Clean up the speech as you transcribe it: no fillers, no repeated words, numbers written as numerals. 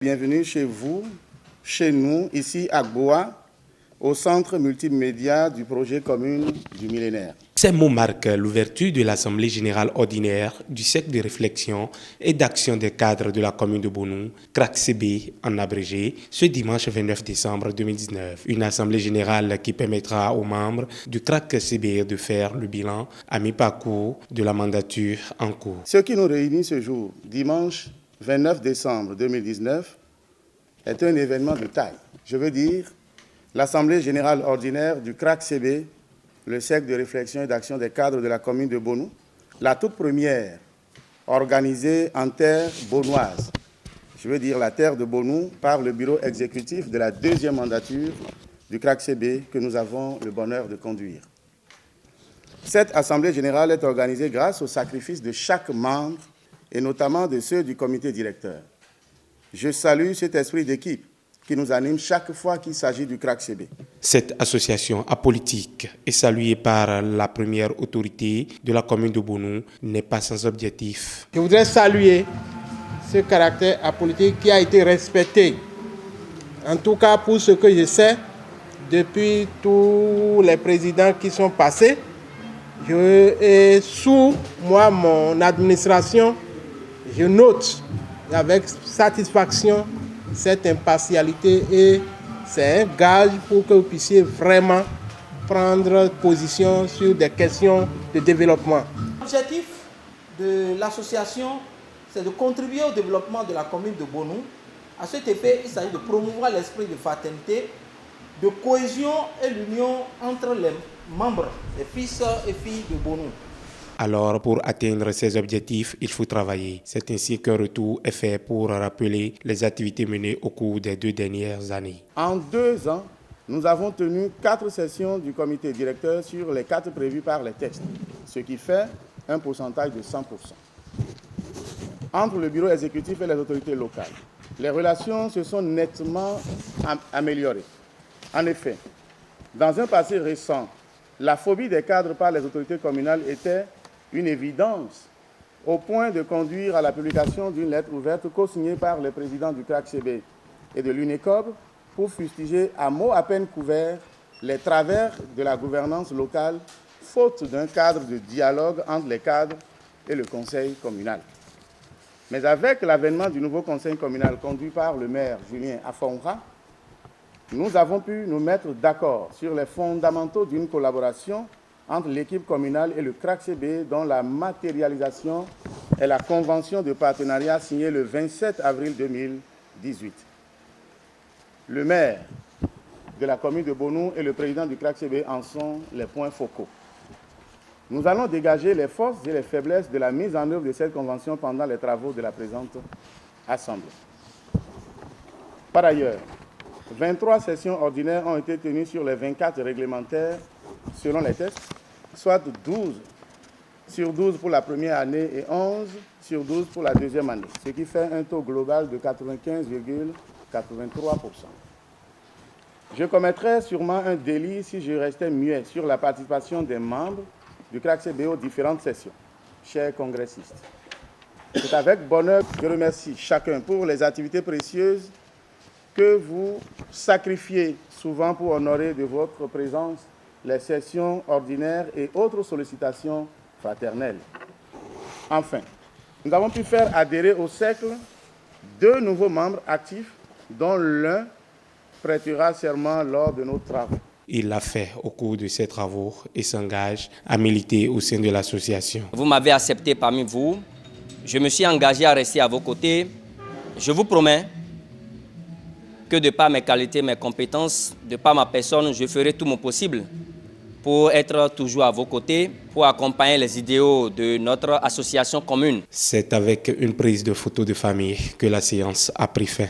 Bienvenue chez vous, chez nous, ici à Goa, au centre multimédia du projet commun du millénaire. Ces mots marquent l'ouverture de l'Assemblée générale ordinaire du cercle de réflexion et d'action des cadres de la commune de Bonou, CRAC-CB en abrégé, ce dimanche 29 décembre 2019. Une Assemblée générale qui permettra aux membres du CRAC-CB de faire le bilan à mi-parcours de la mandature en cours. Ce qui nous réunit ce jour, dimanche 29 décembre 2019, est un événement de taille. Je veux dire, l'Assemblée générale ordinaire du CRAC-CB, le cercle de réflexion et d'action des cadres de la commune de Bonou, la toute première organisée en terre bonoise, je veux dire la terre de Bonou, par le bureau exécutif de la deuxième mandature du CRAC-CB que nous avons le bonheur de conduire. Cette Assemblée générale est organisée grâce au sacrifice de chaque membre et notamment de ceux du comité directeur. Je salue cet esprit d'équipe qui nous anime chaque fois qu'il s'agit du CRAC-CB. Cette association apolitique est saluée par la première autorité de la commune de Bonou, n'est pas sans objectif. Je voudrais saluer ce caractère apolitique qui a été respecté. En tout cas, pour ce que je sais, depuis tous les présidents qui sont passés, et sous moi, mon administration, je note avec satisfaction cette impartialité et c'est un gage pour que vous puissiez vraiment prendre position sur des questions de développement. L'objectif de l'association, c'est de contribuer au développement de la commune de Bonou. À cet effet, il s'agit de promouvoir l'esprit de fraternité, de cohésion et l'union entre les membres, les fils et filles de Bonou. Alors, pour atteindre ces objectifs, il faut travailler. C'est ainsi qu'un retour est fait pour rappeler les activités menées au cours des 2 dernières années. En 2 ans, nous avons tenu 4 sessions du comité directeur sur les 4 prévues par les textes, ce qui fait un pourcentage de 100%. Entre le bureau exécutif et les autorités locales, les relations se sont nettement améliorées. En effet, dans un passé récent, la phobie des cadres par les autorités communales était une évidence, au point de conduire à la publication d'une lettre ouverte co-signée par les présidents du CRAC-CB et de l'UNECOB pour fustiger à mots à peine couverts les travers de la gouvernance locale, faute d'un cadre de dialogue entre les cadres et le conseil communal. Mais avec l'avènement du nouveau conseil communal conduit par le maire Julien Afonra, nous avons pu nous mettre d'accord sur les fondamentaux d'une collaboration entre l'équipe communale et le CRAC-CB dont la matérialisation est la convention de partenariat signée le 27 avril 2018. Le maire de la commune de Bonou et le président du CRAC-CB en sont les points focaux. Nous allons dégager les forces et les faiblesses de la mise en œuvre de cette convention pendant les travaux de la présente Assemblée. Par ailleurs, 23 sessions ordinaires ont été tenues sur les 24 réglementaires selon les textes, soit 12 sur 12 pour la première année et 11 sur 12 pour la deuxième année, ce qui fait un taux global de 95,83%. Je commettrais sûrement un délit si je restais muet sur la participation des membres du CRAC-CB aux différentes sessions, chers congressistes. C'est avec bonheur que je remercie chacun pour les activités précieuses que vous sacrifiez souvent pour honorer de votre présence les sessions ordinaires et autres sollicitations fraternelles. Enfin, nous avons pu faire adhérer au cercle 2 nouveaux membres actifs, dont l'un prêtera serment lors de nos travaux. Il l'a fait au cours de ses travaux et s'engage à militer au sein de l'association. Vous m'avez accepté parmi vous. Je me suis engagé à rester à vos côtés. Je vous promets que de par mes qualités, mes compétences, de par ma personne, je ferai tout mon possible pour être toujours à vos côtés, pour accompagner les idéaux de notre association commune. C'est avec une prise de photo de famille que la séance a pris fin.